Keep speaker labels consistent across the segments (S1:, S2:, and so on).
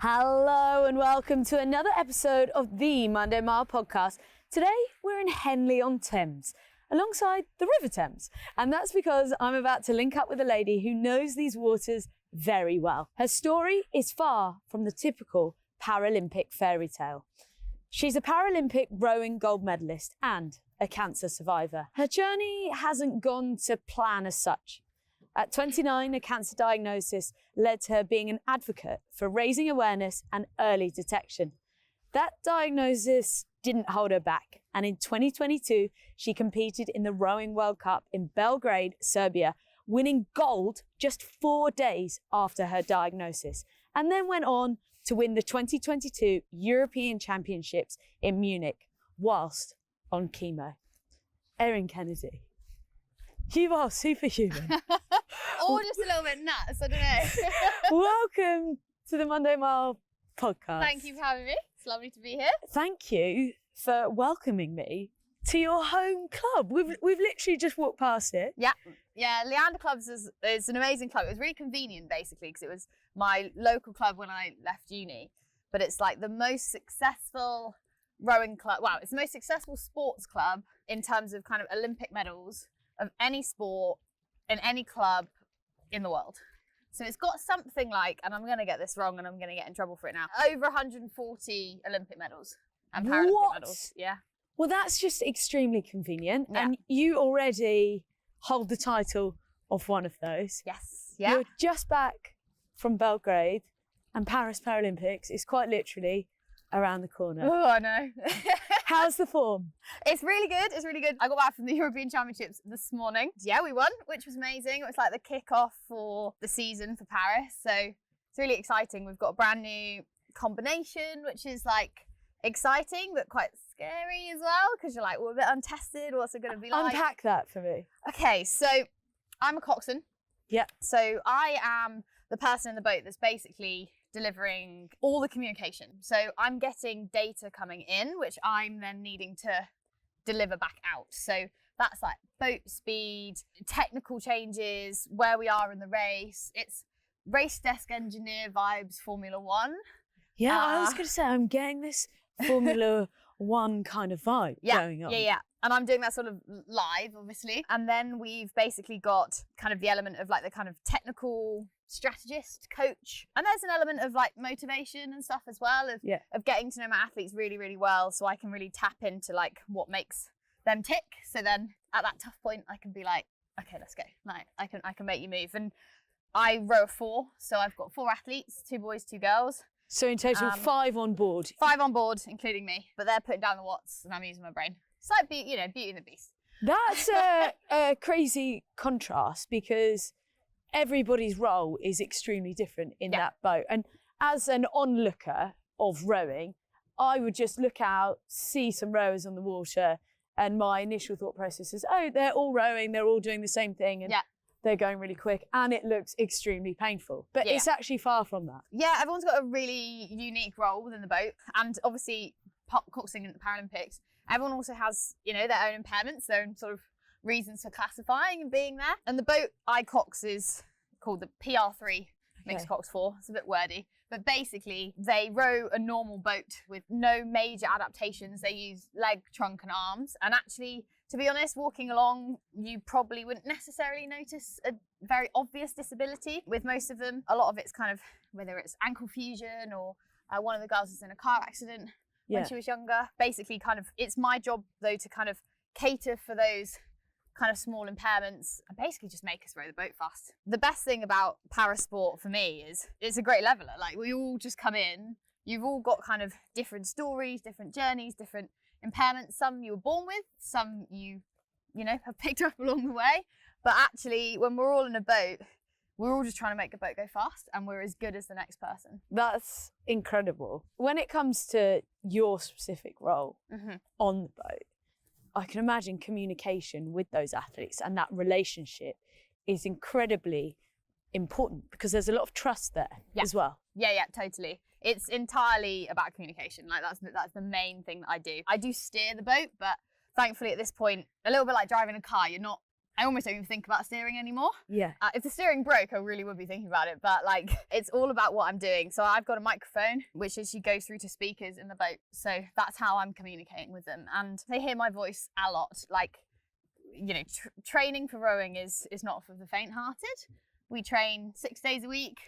S1: Hello and welcome to another episode of the Monday Mile podcast. Today we're in Henley-on-Thames alongside the River Thames, and that's because I'm about to link up with a lady who knows these waters very well. Her story is far from the typical Paralympic fairy tale. She's a Paralympic rowing gold medalist and a cancer survivor. Her journey hasn't gone to plan as such. At 29, a cancer diagnosis led to her being an advocate for raising awareness and early detection. That diagnosis didn't hold her back, and in 2022, she competed in the Rowing World Cup in Belgrade, Serbia, winning gold just 4 days after her diagnosis, and then went on to win the 2022 European Championships in Munich whilst on chemo. Erin Kennedy, you are superhuman.
S2: Or just a little bit nuts, I don't know.
S1: Welcome to the Monday Mile podcast.
S2: Thank you for having me. It's lovely to be here.
S1: Thank you for welcoming me to your home club. We've literally just walked past it.
S2: Yeah, Leander Clubs is an amazing club. It was really convenient, basically, because it was my local club when I left uni. But it's like the most successful rowing club. Wow, it's the most successful sports club in terms of kind of Olympic medals of any sport in any club in the world. So it's got something like, and I'm going to get this wrong and I'm going to get in trouble for it now, over 140 Olympic medals and Paralympic medals. Yeah.
S1: Well, that's just extremely convenient.
S2: Yeah.
S1: And you already hold the title of one of those.
S2: Yes. Yeah.
S1: You're just back from Belgrade, and Paris Paralympics is quite literally around the corner.
S2: Oh, I know.
S1: How's the form?
S2: It's really good. It's really good. I got back from the European Championships this morning. Yeah, we won, which was amazing. It was like the kick-off for the season for Paris. So it's really exciting. We've got a brand new combination, which is like exciting, but quite scary as well, because you're like, we're a bit untested. What's it going to be like?
S1: Unpack that for me.
S2: Okay, so I'm a coxswain.
S1: Yeah.
S2: So I am the person in the boat that's basically delivering all the communication. So I'm getting data coming in, which I'm then needing to deliver back out. So that's like boat speed, technical changes, where we are in the race. It's race desk engineer vibes, Formula One.
S1: Yeah, I was going to say, I'm getting this Formula One kind of vibe going on.
S2: Yeah. And I'm doing that sort of live, obviously. And then we've basically got kind of the element of like the kind of technical strategist, coach. And there's an element of like motivation and stuff as well, of getting to know my athletes really, really well, so I can really tap into like what makes them tick. So then at that tough point, I can be like, okay, let's go. Like I can make you move. And I row a 4, so I've got 4 athletes, 2 boys, 2 girls.
S1: So in total, 5 on board.
S2: 5 on board, including me. But they're putting down the watts and I'm using my brain. It's like, Beauty and the Beast.
S1: That's a crazy contrast, because everybody's role is extremely different in that boat. And as an onlooker of rowing, I would just look out, see some rowers on the water, and my initial thought process is, oh, they're all rowing, they're all doing the same thing, and they're going really quick, and it looks extremely painful. But it's actually far from that. Yeah,
S2: everyone's got a really unique role within the boat, and obviously coxing in the Paralympics, everyone also has, their own impairments, their own sort of reasons for classifying and being there. And the boat I cox is called the PR3 Mixed Cox 4. It's a bit wordy. But basically, they row a normal boat with no major adaptations. They use leg, trunk and arms. And actually, to be honest, walking along, you probably wouldn't necessarily notice a very obvious disability. With most of them, a lot of it's kind of, whether it's ankle fusion or one of the girls was in a car accident when she was younger. Basically, kind of, it's my job, though, to kind of cater for those kind of small impairments and basically just make us row the boat fast. The best thing about parasport for me is it's a great leveler. Like, we all just come in, you've all got kind of different stories, different journeys, different impairments. Some you were born with, some you have picked up along the way. But actually, when we're all in a boat, we're all just trying to make the boat go fast, and we're as good as the next person.
S1: That's incredible. When it comes to your specific role on the boat, I can imagine communication with those athletes and that relationship is incredibly important, because there's a lot of trust there as well.
S2: Yeah, totally. It's entirely about communication. Like that's the main thing that I do. I do steer the boat, but thankfully at this point, a little bit like driving a car, you're not I almost don't even think about steering anymore.
S1: Yeah.
S2: If the steering broke, I really would be thinking about it. But like, it's all about what I'm doing. So I've got a microphone, which is you go through to speakers in the boat. So that's how I'm communicating with them. And they hear my voice a lot. Like, you know, training for rowing is not for the faint-hearted. We train 6 days a week,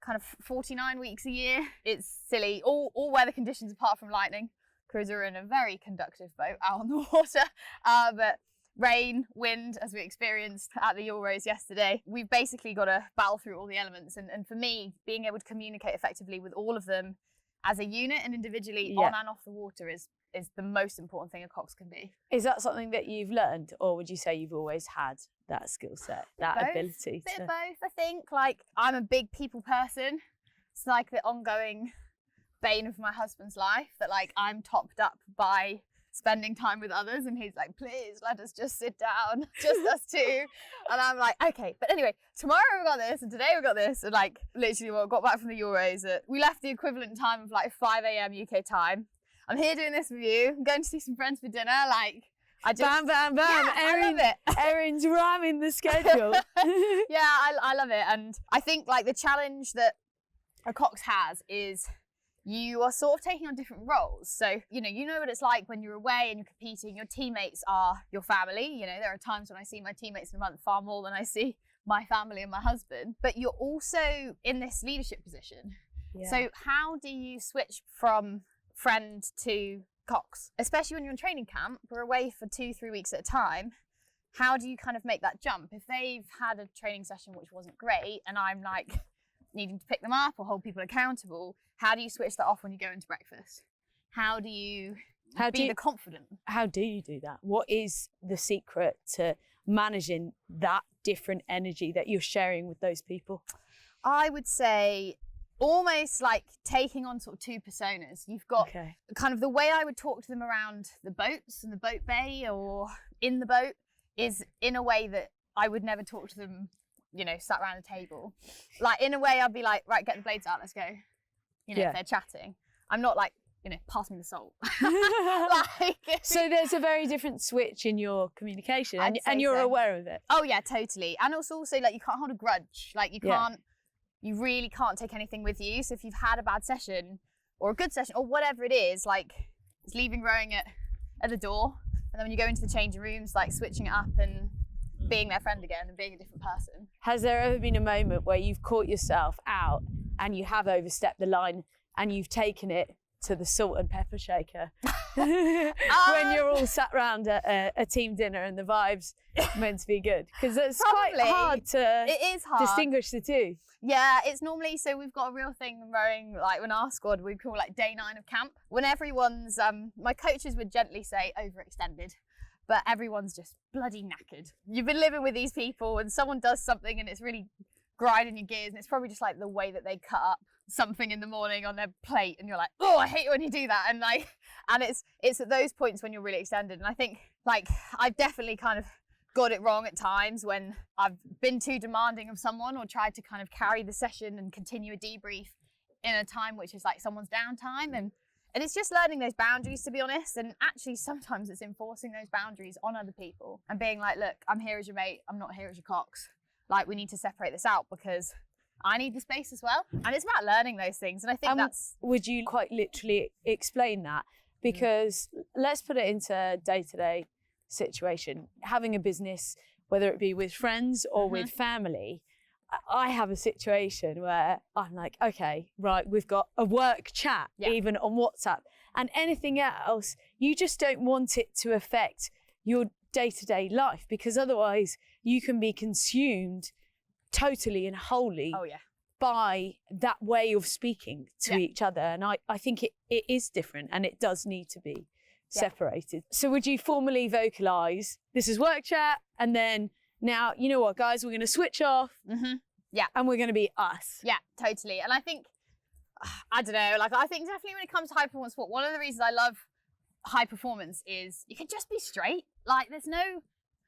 S2: kind of 49 weeks a year. It's silly. All weather conditions apart from lightning, because we're in a very conductive boat out on the water. But rain, wind, as we experienced at the Euros yesterday, we've basically got to battle through all the elements. And for me, being able to communicate effectively with all of them as a unit and individually on and off the water is the most important thing a cox can be.
S1: Is that something that you've learned, or would you say you've always had that skill set, that ability?
S2: Bit of both, I think. Like, I'm a big people person. It's like the ongoing bane of my husband's life that like I'm topped up by spending time with others, and he's like, please let us just sit down, just us two. And I'm like, okay. But anyway, tomorrow we've got this, and today we've got this. And like, literally, got back from the Euros. We left the equivalent time of like 5 a.m. UK time. I'm here doing this with you. I'm going to see some friends for dinner. Like, I just...
S1: Bam, bam, bam.
S2: Yeah, I love it.
S1: Erin's ramming the schedule.
S2: Yeah, I love it. And I think like the challenge that a cox has is you are sort of taking on different roles. So, you know what it's like when you're away and you're competing. Your teammates are your family. You know, there are times when I see my teammates in a month far more than I see my family and my husband. But you're also in this leadership position. Yeah. So how do you switch from friend to cox? Especially when you're in training camp, we're away for 2-3 weeks at a time. How do you kind of make that jump? If they've had a training session which wasn't great and I'm like needing to pick them up or hold people accountable, how do you switch that off when you go into breakfast? How do you be the confident? How
S1: do you do that? What is the secret to managing that different energy that you're sharing with those people?
S2: I would say almost like taking on sort of two personas. You've got kind of the way I would talk to them around the boats and the boat bay or in the boat is in a way that I would never talk to them, you know, sat around a table. Like, in a way, I'd be like, right, get the blades out, let's go. You know, if they're chatting. I'm not like, you know, pass me the salt. Like,
S1: so there's a very different switch in your communication and you're aware of it.
S2: Oh yeah, totally. And it's also like, you can't hold a grudge. Like, you really can't take anything with you. So if you've had a bad session or a good session or whatever it is, like, it's leaving rowing at the door. And then when you go into the changing rooms, like switching it up and being their friend again and being a different person.
S1: Has there ever been a moment where you've caught yourself out and you have overstepped the line and you've taken it to the salt and pepper shaker? When you're all sat around at a team dinner and the vibe's meant to be good? Because it's quite hard to distinguish the two.
S2: Yeah, it's normally, so we've got a real thing rowing, like when our squad, we call like day 9 of camp. When everyone's, my coaches would gently say overextended, but everyone's just bloody knackered. You've been living with these people and someone does something and it's really grinding your gears, and it's probably just like the way that they cut up something in the morning on their plate and you're like, oh, I hate it when you do that. And like, and it's at those points when you're really extended. And I think like I've definitely kind of got it wrong at times when I've been too demanding of someone or tried to kind of carry the session and continue a debrief in a time which is like someone's downtime. And it's just learning those boundaries, to be honest. And actually sometimes it's enforcing those boundaries on other people and being like, look, I'm here as your mate, I'm not here as your cox. Like, we need to separate this out because I need the space as well. And it's about learning those things. And I think
S1: would you quite literally explain that? Because let's put it into day-to-day situation. Having a business, whether it be with friends or with family, I have a situation where I'm like, okay, right, we've got a work chat, even on WhatsApp, and anything else, you just don't want it to affect your day-to-day life, because otherwise you can be consumed totally and wholly by that way of speaking to each other. And I think it is different and it does need to be separated. So would you formally vocalise, this is work chat, and then now, you know what, guys, we're going to switch off and we're going to be us.
S2: Yeah, totally. And I think, I don't know, like, I think definitely when it comes to high performance sport, one of the reasons I love high performance is you can just be straight. Like, there's no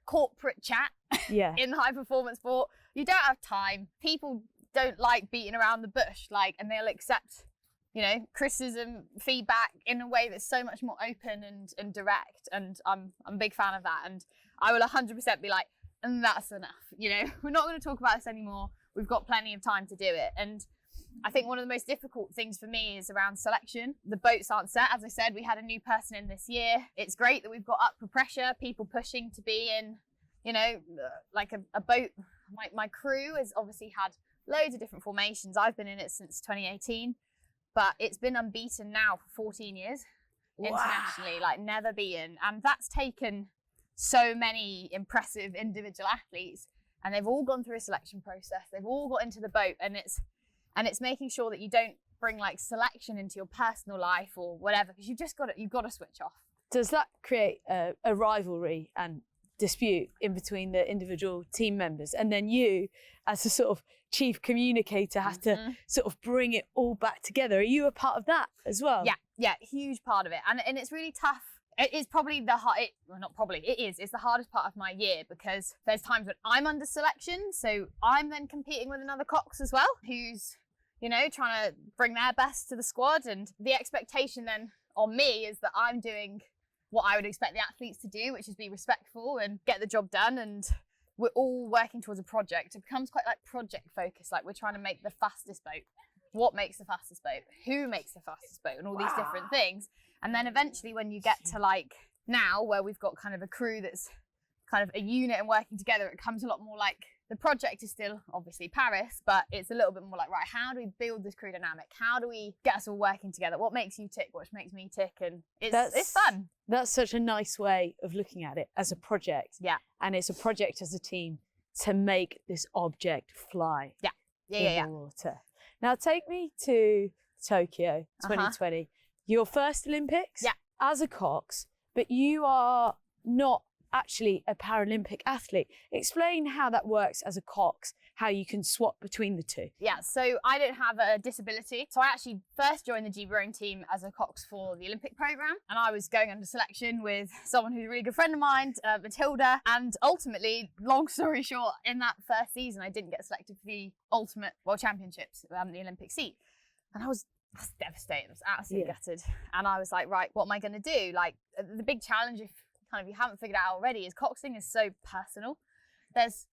S2: corporate chat in high performance sport. You don't have time. People don't like beating around the bush, like, and they'll accept, you know, criticism, feedback in a way that's so much more open and direct. And I'm a big fan of that. And I will 100% be like, and that's enough. You know, we're not going to talk about this anymore. We've got plenty of time to do it. And I think one of the most difficult things for me is around selection. The boats aren't set. As I said, we had a new person in this year. It's great that we've got upper pressure, people pushing to be in, you know, like a boat. My crew has obviously had loads of different formations. I've been in it since 2018, but it's been unbeaten now for 14 years internationally, like never beaten. And that's taken so many impressive individual athletes, and they've all gone through a selection process. They've all got into the boat, and it's making sure that you don't bring like selection into your personal life or whatever, because you've got to switch off.
S1: Does that create a rivalry and dispute in between the individual team members, and then you as a sort of chief communicator have to sort of bring it all back together? Are you a part of that as well?
S2: Yeah, huge part of it, and it's really tough. It's probably it's the hardest part of my year, because there's times when I'm under selection, so I'm then competing with another Cox as well, who's, you know, trying to bring their best to the squad, and the expectation then on me is that I'm doing what I would expect the athletes to do, which is be respectful and get the job done, and we're all working towards a project. It becomes quite like project focused, like we're trying to make the fastest boat. What makes the fastest boat? Who makes the fastest boat? And all these different things. And then eventually when you get to like now, where we've got kind of a crew that's kind of a unit and working together, it comes a lot more like the project is still obviously Paris, but it's a little bit more like, right, how do we build this crew dynamic? How do we get us all working together? What makes you tick? What makes me tick? And it's fun. That's
S1: such a nice way of looking at it, as a project.
S2: Yeah.
S1: And it's a project as a team to make this object fly in the water. Now take me to Tokyo 2020, your first Olympics as a Cox, but you are not actually a Paralympic athlete. Explain how that works as a Cox, how you can swap between the two.
S2: Yeah, so I don't have a disability. So I actually first joined the GB rowing team as a Cox for the Olympic programme, and I was going under selection with someone who's a really good friend of mine, Matilda, and ultimately, long story short, in that first season I didn't get selected for the Ultimate World Championships, the Olympic seat, and I was devastated. I was absolutely gutted, and I was like, right, what am I going to do? Like, the big challenge, if kind of you haven't figured out already, is coxing is so personal. There's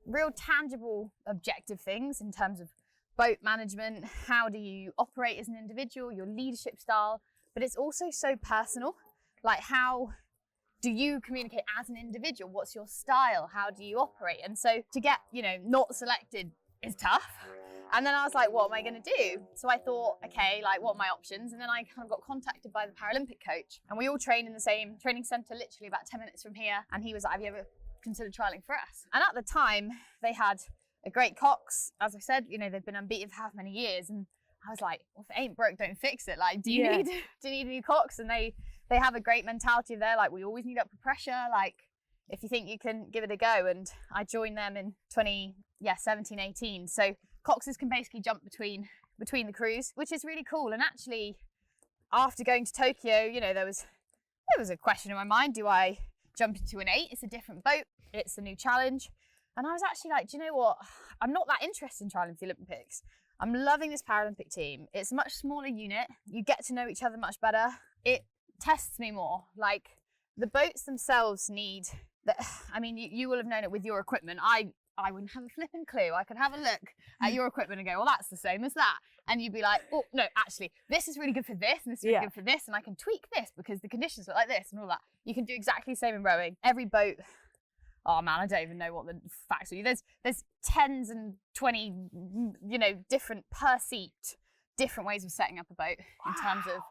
S2: real tangible objective things in terms of boat management, how do you operate as an individual, your leadership style, but it's also so personal. Like, how do you communicate as an individual? What's your style? How do you operate? And so to get, you know, not selected is tough. And then I was like, what am I going to do? So I thought, okay, like, what are my options? And then I kind of got contacted by the Paralympic coach, and we all train in the same training centre, literally about 10 minutes from here. And he was like, have you ever considered trialling for us? And at the time they had a great Cox. As I said, you know, they've been unbeaten for how many years. And I was like, well, if it ain't broke, don't fix it. Like, do you need a new Cox? And they have a great mentality of there, like, we always need upper pressure. Like, if you think you can, give it a go. And I joined them in 17, 18. So Coxes can basically jump between the crews, which is really cool. And actually, after going to Tokyo, you know, there was a question in my mind: do I jump into an 8? It's a different boat. It's a new challenge. And I was actually like, do you know what? I'm not that interested in trialling for the Olympics. I'm loving this Paralympic team. It's a much smaller unit. You get to know each other much better. It tests me more. Like, the boats themselves need that. I mean, you will have known it with your equipment. I wouldn't have a flipping clue. I could have a look at your equipment and go, well, that's the same as that. And you'd be like, oh, no, actually, this is really good for this, and this is really good for this, and I can tweak this because the conditions look like this and all that. You can do exactly the same in rowing. Every boat, oh man, I don't even know what the facts are. There's 10s and 20, you know, different per seat, different ways of setting up a boat in terms of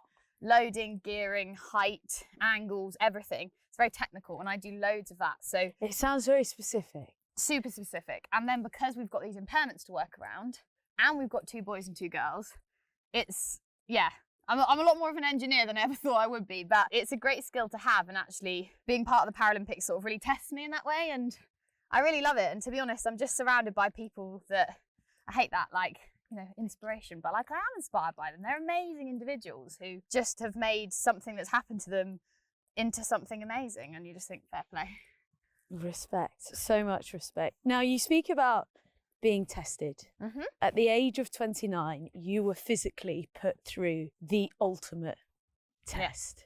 S2: loading, gearing, height, angles, everything. It's very technical, and I do loads of that. So
S1: it sounds very specific.
S2: Super specific. And then because we've got these impairments to work around, and we've got 2 boys and 2 girls, it's, I'm a lot more of an engineer than I ever thought I would be, but it's a great skill to have, and actually being part of the Paralympics sort of really tests me in that way, and I really love it. And to be honest, I'm just surrounded by people that, I hate that, like, you know, inspiration, but like, I am inspired by them. They're amazing individuals who just have made something that's happened to them into something amazing, and you just think, fair play.
S1: Respect, so much respect. Now, you speak about being tested. At the age of 29, you were physically put through the ultimate test.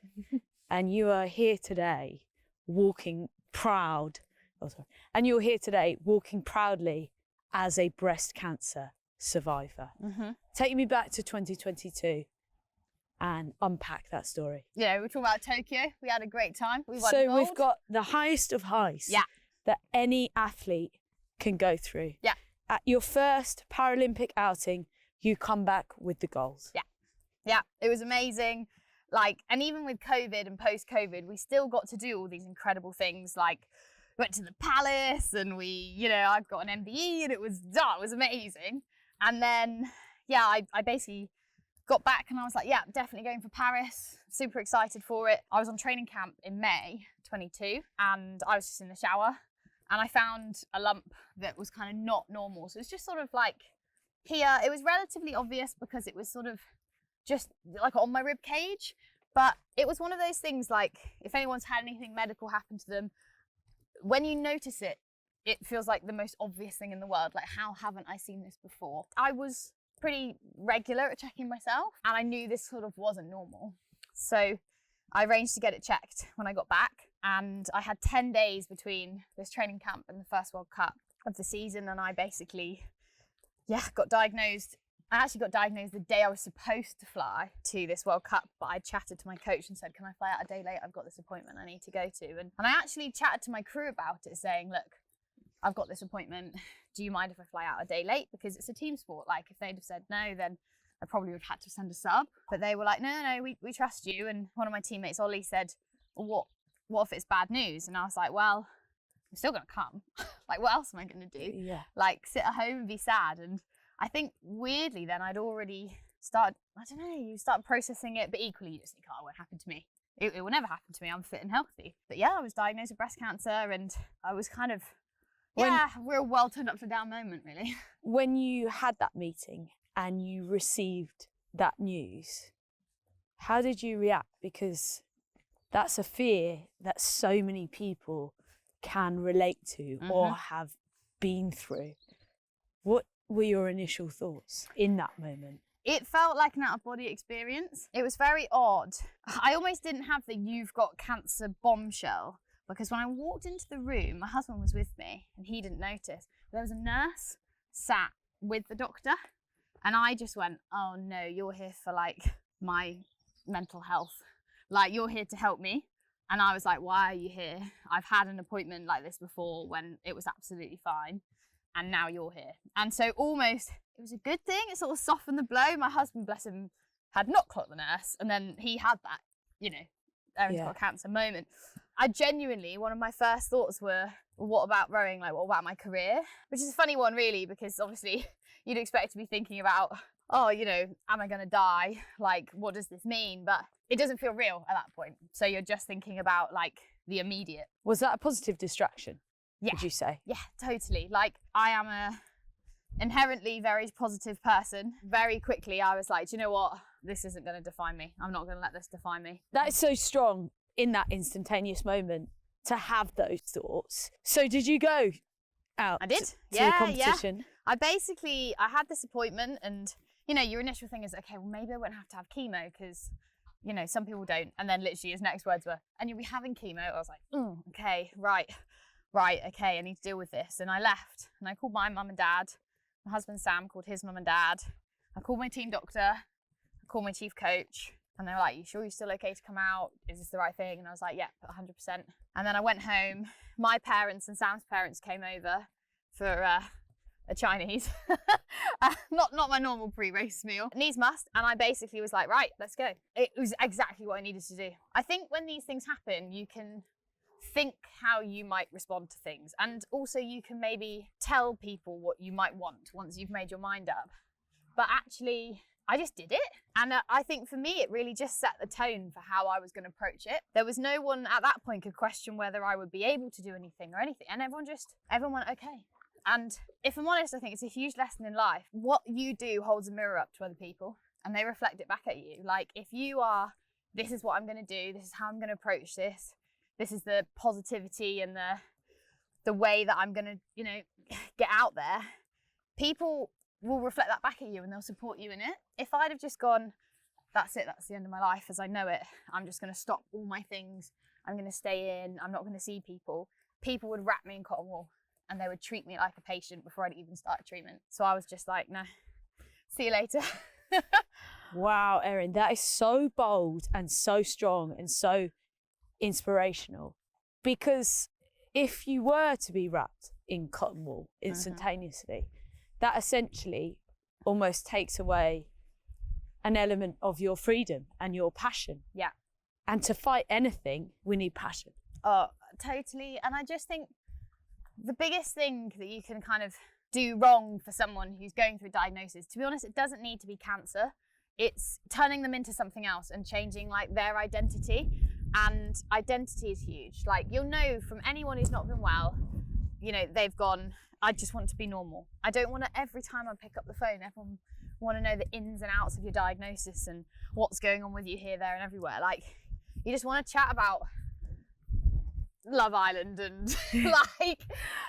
S1: And you are here today, walking proud Oh, sorry. And you're here today walking proudly as a breast cancer survivor. Take me back to 2022 and unpack that story.
S2: Yeah, we were talking about Tokyo. We had a great time. We won
S1: So
S2: gold.
S1: we've got the highest of highs that any athlete can go through.
S2: Yeah.
S1: At your first Paralympic outing, you come back with the gold.
S2: Yeah, it was amazing. Like, and even with COVID and post-COVID, we still got to do all these incredible things. Like, went to the palace and I got an MBE and it was amazing. And then, I basically got back and I was like, yeah, definitely going for Paris. Super excited for it. I was on training camp in May 22 and I was just in the shower and I found a lump that was kind of not normal. So it's just sort of like here, it was relatively obvious because it was sort of just like on my rib cage. But it was one of those things like if anyone's had anything medical happen to them, when you notice it, it feels like the most obvious thing in the world. Like, how haven't I seen this before? I was pretty regular at checking myself and I knew this sort of wasn't normal. So I arranged to get it checked when I got back and I had 10 days between this training camp and the first World Cup of the season and I basically, got diagnosed. I actually got diagnosed the day I was supposed to fly to this World Cup, but I chatted to my coach and said, can I fly out a day late? I've got this appointment I need to go to. And I actually chatted to my crew about it saying, look, I've got this appointment. Do you mind if I fly out a day late? Because it's a team sport. Like if they'd have said no, then I probably would have had to send a sub. But they were like, no, we trust you. And one of my teammates, Ollie, said, well, what if it's bad news? And I was like, well, I'm still going to come. Like, what else am I going to do?
S1: Yeah.
S2: Like sit at home and be sad. And I think weirdly then I'd already started, you start processing it, but equally you just think, oh, it won't happen to me. It will never happen to me. I'm fit and healthy. But yeah, I was diagnosed with breast cancer and I was kind of, real world turned upside down moment, really.
S1: When you had that meeting and you received that news, how did you react? Because that's a fear that so many people can relate to or have been through. What were your initial thoughts in that moment?
S2: It felt like an out-of-body experience. It was very odd. I almost didn't have the "you've got cancer" bombshell because when I walked into the room, my husband was with me and he didn't notice. There was a nurse sat with the doctor and I just went, oh no, you're here for like my mental health. Like you're here to help me. And I was like, why are you here? I've had an appointment like this before when it was absolutely fine. And now you're here. And so almost, it was a good thing. It sort of softened the blow. My husband, bless him, had not clocked the nurse. And then he had that, Erin's got cancer moment. I genuinely, one of my first thoughts were, well, what about rowing? Like, what about my career? Which is a funny one, really, because obviously you'd expect to be thinking about, oh, am I going to die? Like, what does this mean? But it doesn't feel real at that point. So you're just thinking about like the immediate.
S1: Was that a positive distraction?
S2: Yeah.
S1: Would you say?
S2: Yeah, totally. Like I am a inherently very positive person. Very quickly I was like, do you know what? This isn't going to define me. I'm not going to let this define me.
S1: That is so strong in that instantaneous moment to have those thoughts. So did you go out
S2: I did.
S1: to the competition?
S2: Yeah. I had this appointment and, your initial thing is, okay, well, maybe I won't have to have chemo because, some people don't. And then literally his next words were, and you'll be having chemo. I was like, okay, right, okay, I need to deal with this. And I left and I called my mum and dad. My husband Sam called his mum and dad. I called my team doctor. I called my chief coach. And they were like, you sure you're still okay to come out? Is this the right thing? And I was like, yeah, 100%. And then I went home. My parents and Sam's parents came over for a Chinese. not my normal pre-race meal. Needs must. And I basically was like, right, let's go. It was exactly what I needed to do. I think when these things happen, you can think how you might respond to things. And also you can maybe tell people what you might want once you've made your mind up. But actually, I just did it. And I think for me, it really just set the tone for how I was going to approach it. There was no one at that point could question whether I would be able to do anything or anything. And everyone went, okay. And if I'm honest, I think it's a huge lesson in life. What you do holds a mirror up to other people and they reflect it back at you. Like if you are, this is what I'm going to do, this is how I'm going to approach this, this is the positivity and the way that I'm going to, get out there, people will reflect that back at you and they'll support you in it. If I'd have just gone, that's it, that's the end of my life as I know it, I'm just going to stop all my things, I'm going to stay in, I'm not going to see people, people would wrap me in cotton wool and they would treat me like a patient before I'd even started treatment. So I was just like, no, see you later.
S1: Wow, Erin, that is so bold and so strong and so inspirational. Because if you were to be wrapped in cotton wool instantaneously, that essentially almost takes away an element of your freedom and your passion.
S2: Yeah.
S1: And to fight anything, we need passion.
S2: Oh, totally. And I just think the biggest thing that you can kind of do wrong for someone who's going through a diagnosis, to be honest, it doesn't need to be cancer. It's turning them into something else and changing like their identity. And identity is huge. Like, you'll know from anyone who's not been well, you know, they've gone, I just want to be normal. I don't want to, every time I pick up the phone, everyone want to know the ins and outs of your diagnosis and what's going on with you here, there and everywhere. Like, you just want to chat about Love Island and like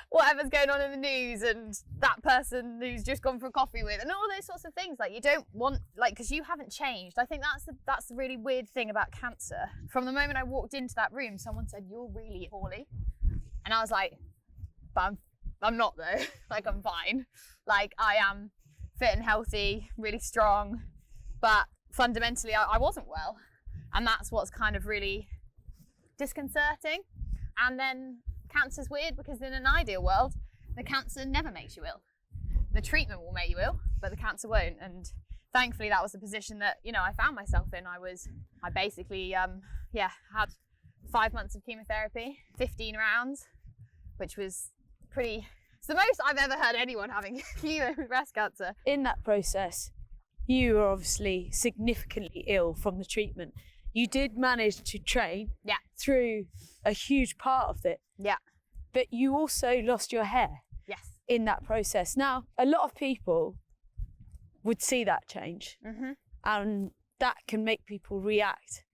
S2: whatever's going on in the news and that person who's just gone for a coffee with and all those sorts of things. Like, you don't want, like, because you haven't changed. I think that's the really weird thing about cancer. From the moment I walked into that room, someone said, "You're really poorly," and I was like, but I'm not though. Like, I'm fine. Like, I am fit and healthy, really strong, but fundamentally I wasn't well, and that's what's kind of really disconcerting. And then cancer's weird because in an ideal world, the cancer never makes you ill. The treatment will make you ill, but the cancer won't. And thankfully that was the position that, you know, I found myself in. I basically, had 5 months of chemotherapy, 15 rounds, which was it's the most I've ever heard anyone having chemo with breast cancer.
S1: In that process, you were obviously significantly ill from the treatment. You did manage to train through a huge part of it.
S2: Yeah.
S1: But you also lost your hair.
S2: Yes.
S1: In that process. Now, a lot of people would see that change. And that can make people react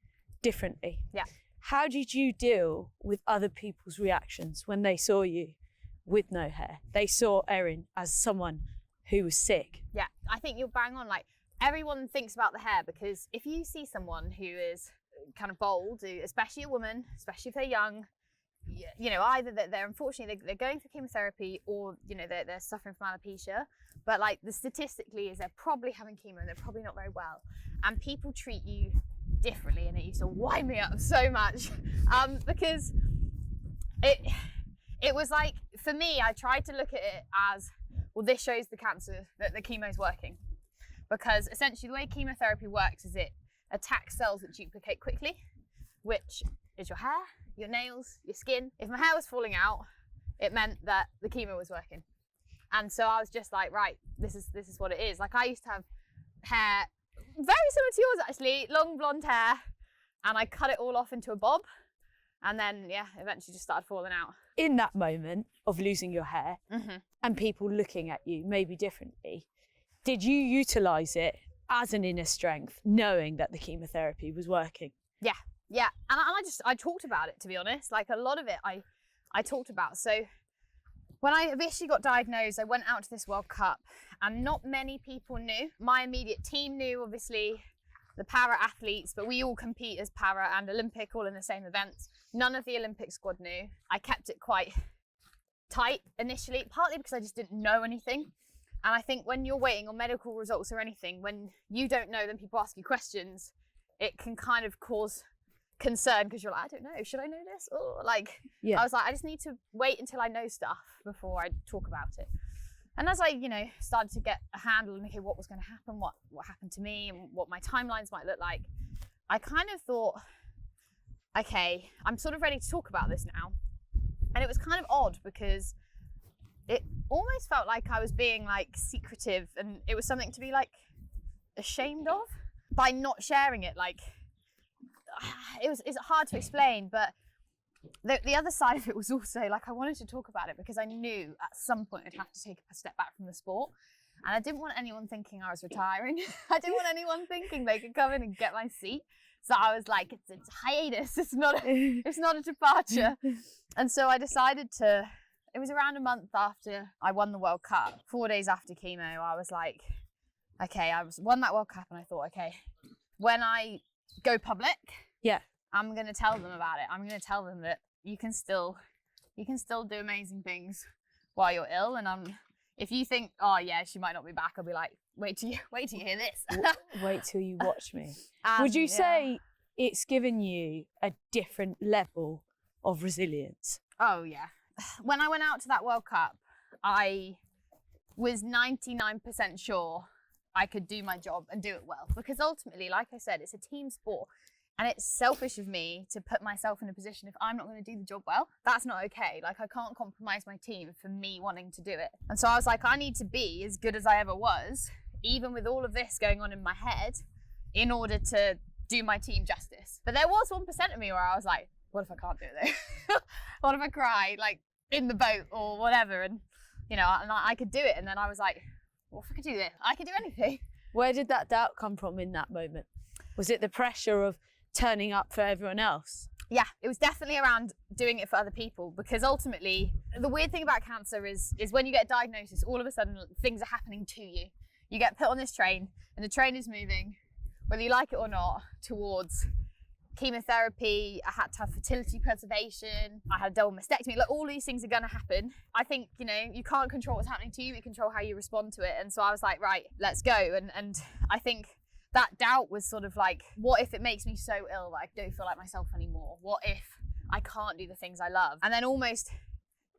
S1: differently.
S2: Yeah.
S1: How did you deal with other people's reactions when they saw you with no hair? They saw Erin as someone who was sick.
S2: Yeah, I think you're bang on. Like, everyone thinks about the hair because if you see someone who is kind of bold, especially a woman, especially if they're young, you know, either they're unfortunately they're going through chemotherapy or, you know, they're suffering from alopecia, but like statistically is they're probably having chemo and they're probably not very well, and people treat you differently, and it used to wind me up so much because it was like, for me, I tried to look at it as, well, this shows the cancer that the chemo's working. Because essentially the way chemotherapy works is it attacks cells that duplicate quickly, which is your hair, your nails, your skin. If my hair was falling out, it meant that the chemo was working. And so I was just like, right, this is what it is. Like, I used to have hair very similar to yours actually, long blonde hair, and I cut it all off into a bob, and then eventually just started falling out.
S1: In that moment of losing your hair and people looking at you maybe differently, did you utilise it as an inner strength, knowing that the chemotherapy was working?
S2: Yeah. And I talked about it, to be honest. Like, a lot of it I talked about. So when I initially got diagnosed, I went out to this World Cup and not many people knew. My immediate team knew, obviously, the para athletes, but we all compete as para and Olympic all in the same events. None of the Olympic squad knew. I kept it quite tight initially, partly because I just didn't know anything. And I think when you're waiting on medical results or anything, when you don't know, then people ask you questions, it can kind of cause concern because you're like, I don't know, should I know this? Or like, I was like, I just need to wait until I know stuff before I talk about it. And as I, you know, started to get a handle on, okay, what was going to happen, what happened to me and what my timelines might look like, I kind of thought, okay, I'm sort of ready to talk about this now. And it was kind of odd because it almost felt like I was being like secretive, and it was something to be like ashamed of by not sharing it. Like, it's hard to explain, but the other side of it was also like, I wanted to talk about it because I knew at some point I'd have to take a step back from the sport, and I didn't want anyone thinking I was retiring. I didn't want anyone thinking they could come in and get my seat. So I was like, it's a hiatus. It's not a departure. And so I decided to. It was around a month after I won the World Cup, 4 days after chemo, I was like, okay, won that World Cup, and I thought, okay, when I go public, I'm going to tell them about it. I'm going to tell them that you can still You can still do amazing things while you're ill. And if you think, oh yeah, she might not be back, I'll be like, wait till you hear this.
S1: Wait till you watch me. Would you say it's given you a different level of resilience?
S2: Oh yeah. When I went out to that World Cup, I was 99% sure I could do my job and do it well. Because ultimately, like I said, it's a team sport. And it's selfish of me to put myself in a position if I'm not going to do the job well. That's not okay. Like, I can't compromise my team for me wanting to do it. And so I was like, I need to be as good as I ever was, even with all of this going on in my head, in order to do my team justice. But there was 1% of me where I was like, what if I can't do it though? What if I cry, like, in the boat or whatever? And, you know, and I could do it. And then I was like, what if I could do this? I could do anything.
S1: Where did that doubt come from in that moment? Was it the pressure of turning up for everyone else?
S2: Yeah, it was definitely around doing it for other people, because ultimately the weird thing about cancer is when you get a diagnosis, all of a sudden things are happening to you. You get put on this train and the train is moving, whether you like it or not, towards chemotherapy. I had to have fertility preservation. I had a double mastectomy. Like, all these things are going to happen. I think, you know, you can't control what's happening to you, you control how you respond to it. And so I was like, right, let's go. And I think that doubt was sort of like, what if it makes me so ill that I don't feel like myself anymore? What if I can't do the things I love? And then almost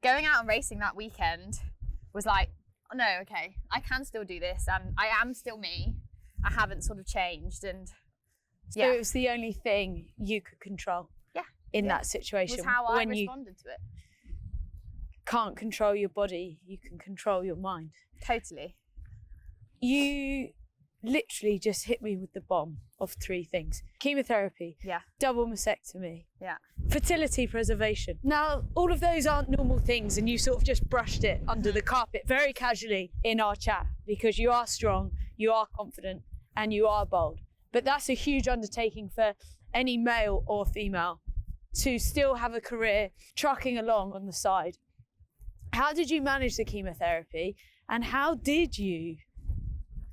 S2: going out and racing that weekend was like, oh, no, okay, I can still do this, and I am still me. I haven't sort of changed. And
S1: so it was the only thing you could control in that situation.
S2: Was how I responded to it.
S1: Can't control your body, you can control your mind.
S2: Totally.
S1: You literally just hit me with the bomb of 3 things: chemotherapy, double mastectomy, fertility preservation. Now, all of those aren't normal things, and you sort of just brushed it under the carpet very casually in our chat, because you are strong, you are confident, and you are bold. But that's a huge undertaking for any male or female to still have a career trucking along on the side. How did you manage the chemotherapy, and how did you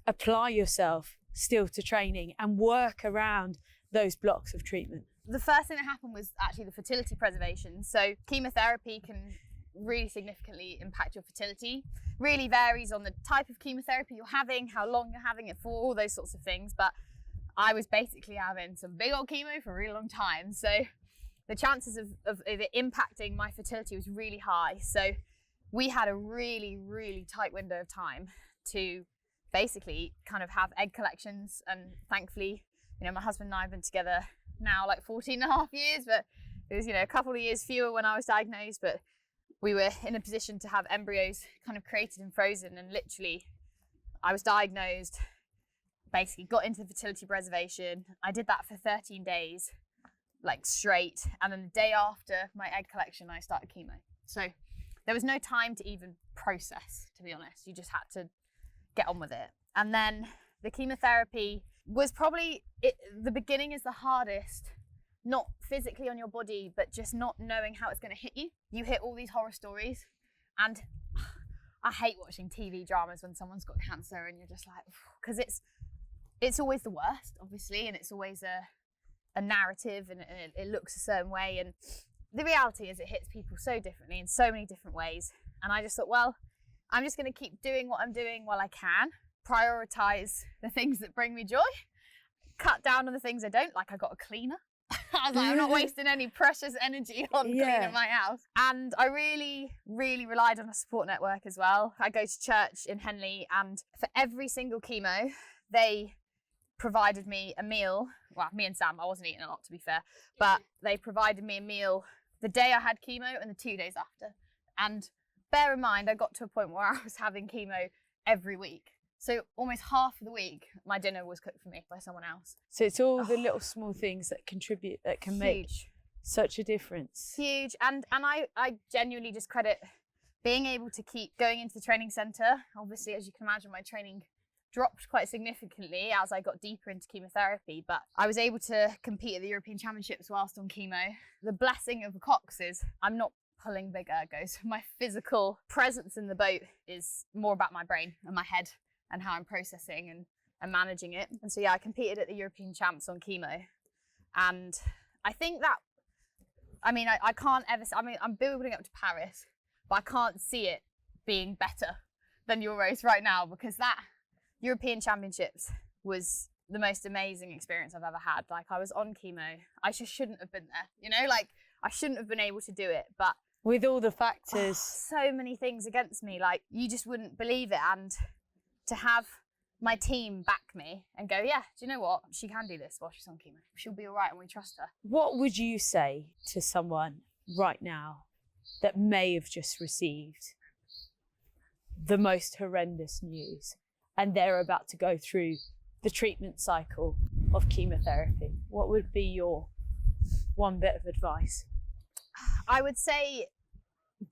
S1: apply yourself still to training and work around those blocks of treatment?
S2: The first thing that happened was actually the fertility preservation. So chemotherapy can really significantly impact your fertility. Really varies on the type of chemotherapy you're having, how long you're having it for, all those sorts of things. But I was basically having some big old chemo for a really long time. So the chances of it impacting my fertility was really high. So we had a really, really tight window of time to basically kind of have egg collections. And thankfully, you know, my husband and I have been together now like 14 and a half years, but it was, you know, a couple of years fewer when I was diagnosed, but we were in a position to have embryos kind of created and frozen. And literally I was diagnosed, basically got into the fertility preservation. I did that for 13 days, like straight. And then the day after my egg collection, I started chemo. So there was no time to even process, to be honest. You just had to get on with it. And then the chemotherapy was probably, the beginning is the hardest, not physically on your body, but just not knowing how it's going to hit you. You hear all these horror stories, and I hate watching TV dramas when someone's got cancer and you're just like, because it's always the worst, obviously, and it's always a narrative, and it looks a certain way. And the reality is it hits people so differently in so many different ways. And I just thought, well, I'm just going to keep doing what I'm doing while I can, prioritize the things that bring me joy, cut down on the things I don't, like I got a cleaner. I was like, I'm not wasting any precious energy on cleaning my house. And I really, really relied on a support network as well. I go to church in Henley, and for every single chemo, they provided me a meal. Well, me and Sam, I wasn't eating a lot, to be fair, but they provided me a meal the day I had chemo and the 2 days after. And bear in mind, I got to a point where I was having chemo every week. So almost half of the week, my dinner was cooked for me by someone else.
S1: So it's all the little small things that contribute, that can make such a difference.
S2: Huge. And I genuinely just credit being able to keep going into the training centre. Obviously, as you can imagine, my training dropped quite significantly as I got deeper into chemotherapy, but I was able to compete at the European Championships whilst on chemo. The blessing of the Cox is I'm not pulling big ergos. My physical presence in the boat is more about my brain and my head and how I'm processing and managing it. And so, yeah, I competed at the European Champs on chemo. And I think that I mean, I can't ever, I mean, I'm building up to Paris, but I can't see it being better than Euros right now, because that European Championships was the most amazing experience I've ever had. Like, I was on chemo. I just shouldn't have been there, you know, like I shouldn't have been able to do it, but
S1: with all the factors,
S2: so many things against me, like you just wouldn't believe it. And to have my team back me and go, yeah, do you know what? She can do this while she's on chemo. She'll be all right and we trust her.
S1: what would you say to someone right now that may have just received the most horrendous news and they're about to go through the treatment cycle of chemotherapy? What would be your one bit of advice?
S2: I would say,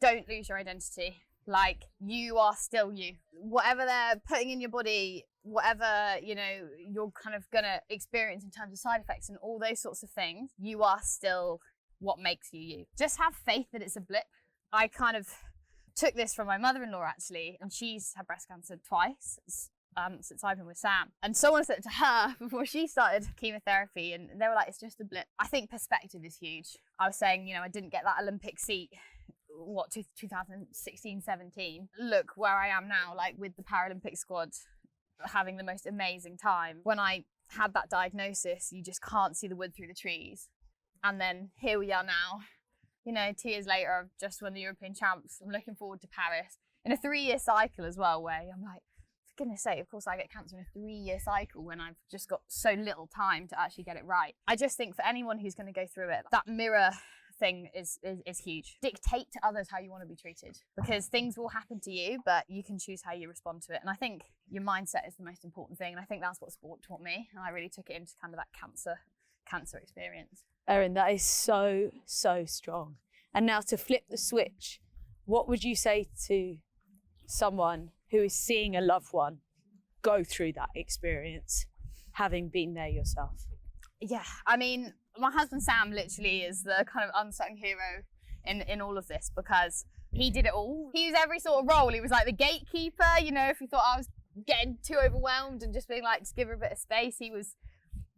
S2: don't lose your identity. Like, you are still you. Whatever they're putting in your body, whatever, you know, you're kind of gonna experience in terms of side effects and all those sorts of things, you are still what makes you you. Just have faith that it's a blip. I kind of took this from my mother-in-law, actually, and she's had breast cancer twice since I've been with Sam. And someone said it to her before she started chemotherapy, and they were like, it's just a blip. I think perspective is huge. I was saying, you know, I didn't get that Olympic seat, 2016, 17. Look where I am now, like with the Paralympic squad, having the most amazing time. When I had that diagnosis, you just can't see the wood through the trees. And then here we are now, you know, 2 years later, I've just won the European champs. I'm looking forward to Paris in a 3-year cycle as well, where I'm like, for goodness sake, of course I get cancer in a 3-year cycle when I've just got so little time to actually get it right. I just think for anyone who's going to go through it, that mirror thing is huge. Dictate to others how you want to be treated, because things will happen to you, but you can choose how you respond to it. And I think your mindset is the most important thing. And I think that's what sport taught me. And I really took it into kind of that cancer experience.
S1: Erin, that is so, so strong. And now to flip the switch, what would you say to someone who is seeing a loved one go through that experience, having been there yourself?
S2: Yeah, I mean, my husband Sam literally is the kind of unsung hero in all of this, because he did it all. He used every sort of role. He was like the gatekeeper, you know, if he thought I was getting too overwhelmed and just being like, just give her a bit of space. He was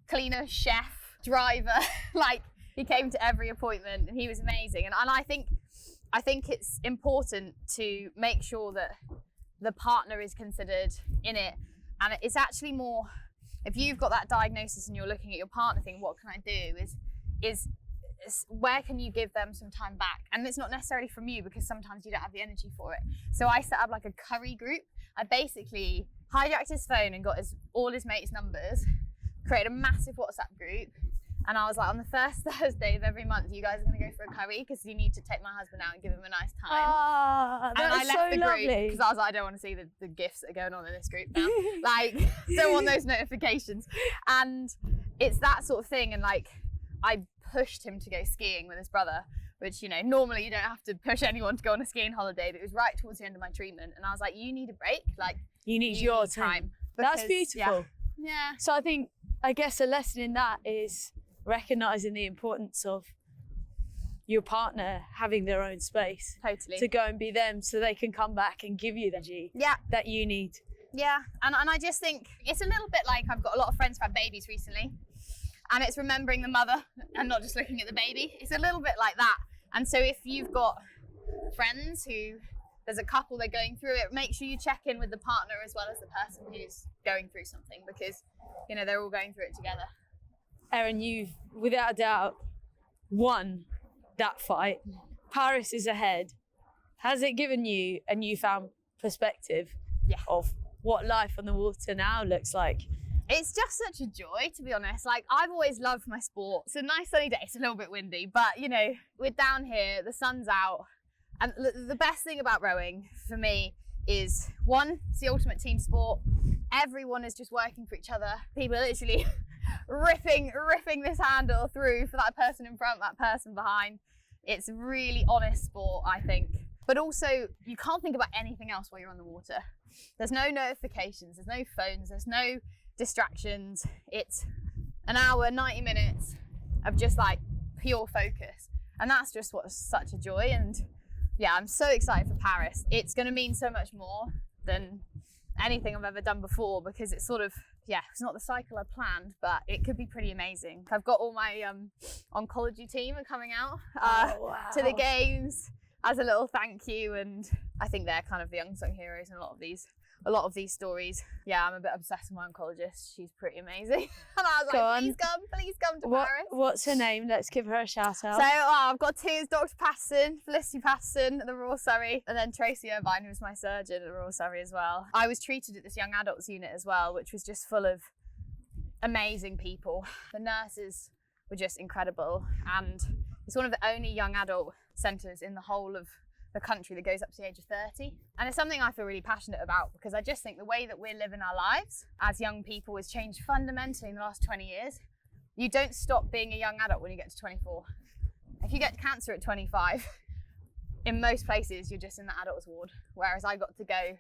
S2: cleaner, chef, driver, like he came to every appointment and he was amazing. And I think it's important to make sure that the partner is considered in it. And it's actually more, if you've got that diagnosis and you're looking at your partner thinking, what can I do, is where can you give them some time back? And it's not necessarily from you, because sometimes you don't have the energy for it. So I set up like a curry group. I basically hijacked his phone and got all his mates' numbers, created a massive WhatsApp group. And I was like, on the first Thursday of every month, you guys are going to go for a curry, because you need to take my husband out and give him a nice time.
S1: Ah,
S2: and I
S1: that's
S2: left
S1: so
S2: the group
S1: lovely.
S2: because I was like, I don't want to see the gifts that are going on in this group now. Like, don't want those notifications. And it's that sort of thing. And like, I pushed him to go skiing with his brother, which, you know, normally you don't have to push anyone to go on a skiing holiday, but it was right towards the end of my treatment. And I was like, you need a break. Like,
S1: you need your time. That's beautiful.
S2: Yeah.
S1: So I guess a lesson in that is recognizing the importance of your partner having their own space.
S2: Totally.
S1: To go and be them, so they can come back and give you the energy that you need.
S2: Yeah, and I just think it's a little bit like, I've got a lot of friends who've had babies recently, and it's remembering the mother and not just looking at the baby. It's a little bit like that. And so if you've got friends who, there's a couple, they're going through it, make sure you check in with the partner as well as the person who's going through something, because, you know, they're all going through it together.
S1: Erin, you've without a doubt won that fight. Paris is ahead. Has it given you a newfound perspective of what life on the water now looks like?
S2: It's just such a joy, to be honest. Like, I've always loved my sport. It's a nice sunny day. It's a little bit windy, but, you know, we're down here, the sun's out. And the best thing about rowing for me is, one, it's the ultimate team sport. Everyone is just working for each other. People are literally ripping this handle through for that person in front, that person behind. It's really honest sport, I think. But also, you can't think about anything else while you're on the water. There's no notifications, there's no phones, there's no distractions. It's an hour, 90 minutes of just like pure focus. And that's just what's such a joy. And yeah, I'm so excited for Paris. It's going to mean so much more than anything I've ever done before, because it's sort of yeah, it's not the cycle I planned, but it could be pretty amazing. I've got all my oncology team are coming out to the games as a little thank you, and I think they're kind of the unsung heroes in a lot of these stories. Yeah, I'm a bit obsessed with my oncologist. She's pretty amazing. And I was like, please come to Paris.
S1: What's her name? Let's give her a shout out.
S2: So I've got two, Dr. Patterson, Felicity Patterson at the Royal Surrey, and then Tracy Irvine, who was my surgeon at the Royal Surrey as well. I was treated at this young adults unit as well, which was just full of amazing people. The nurses were just incredible, and it's one of the only young adult centres in the whole of the country that goes up to the age of 30. And it's something I feel really passionate about, because I just think the way that we're living our lives as young people has changed fundamentally in the last 20 years. You don't stop being a young adult when you get to 24. If you get cancer at 25, in most places you're just in the adults ward, whereas I got to go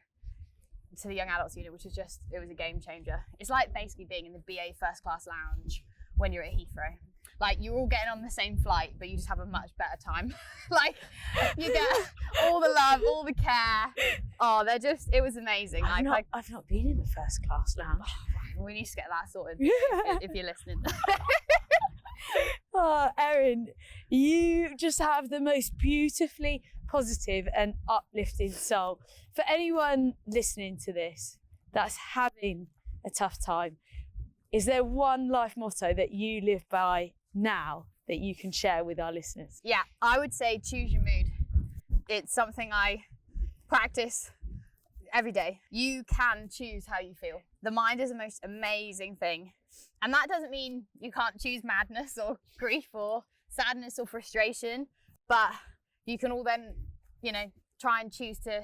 S2: to the young adults unit, which was just, it was a game changer. It's like basically being in the BA first class lounge when you're at Heathrow. Like, you're all getting on the same flight, but you just have a much better time. Like, you get all the love, all the care. Oh, it was amazing.
S1: I've not been in the first class lounge.
S2: We need to get that sorted if you're listening.
S1: Oh, Erin, you just have the most beautifully positive and uplifting soul. For anyone listening to this that's having a tough time, is there one life motto that you live by now that you can share with our listeners?
S2: Yeah, I would say choose your mood. It's something I practice every day. You can choose how you feel. The mind is the most amazing thing. And that doesn't mean you can't choose madness or grief or sadness or frustration, but you can all then, try and choose to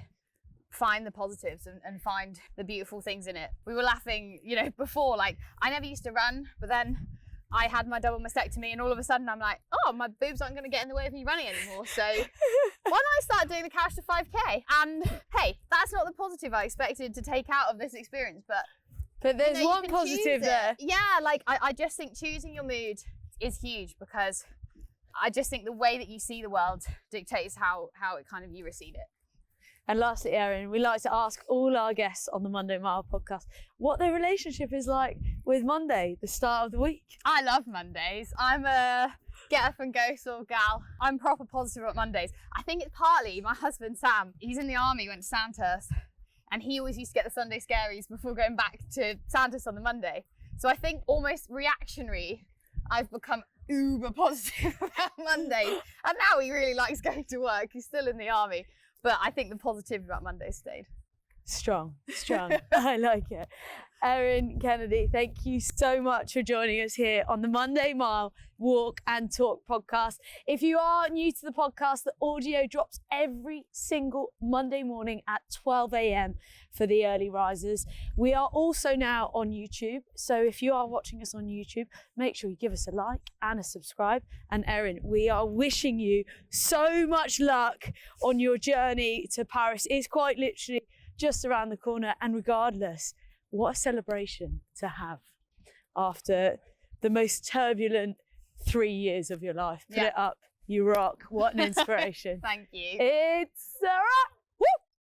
S2: find the positives and find the beautiful things in it. We were laughing, before, like, I never used to run, but then I had my double mastectomy, and all of a sudden I'm like, oh, my boobs aren't going to get in the way of me running anymore. So why don't I start doing the Couch to 5K? And hey, that's not the positive I expected to take out of this experience, but
S1: there's one positive there.
S2: Yeah, like I just think choosing your mood is huge, because I just think the way that you see the world dictates how it kind of you receive it.
S1: And lastly, Erin, we like to ask all our guests on the Monday Mile podcast what their relationship is like with Monday, the start of the week.
S2: I love Mondays. I'm a get up and go sort of gal. I'm proper positive about Mondays. I think it's partly my husband, Sam. He's in the army, went to Sandhurst, and he always used to get the Sunday scaries before going back to Sandhurst on the Monday. So I think almost reactionary, I've become uber positive about Mondays. And now he really likes going to work. He's still in the army. But I think the positivity about Monday stayed.
S1: Strong. I like it. Erin Kennedy, thank you so much for joining us here on the Monday Mile Walk and Talk podcast. If you are new to the podcast, the audio drops every single Monday morning at 12 a.m. for the early risers. We are also now on YouTube. So if you are watching us on YouTube, make sure you give us a like and a subscribe. And Erin, we are wishing you so much luck on your journey to Paris. It's quite literally just around the corner, and regardless, what a celebration to have after the most turbulent 3 years of your life. Put it up, you rock. What an inspiration.
S2: Thank you.
S1: It's a wrap.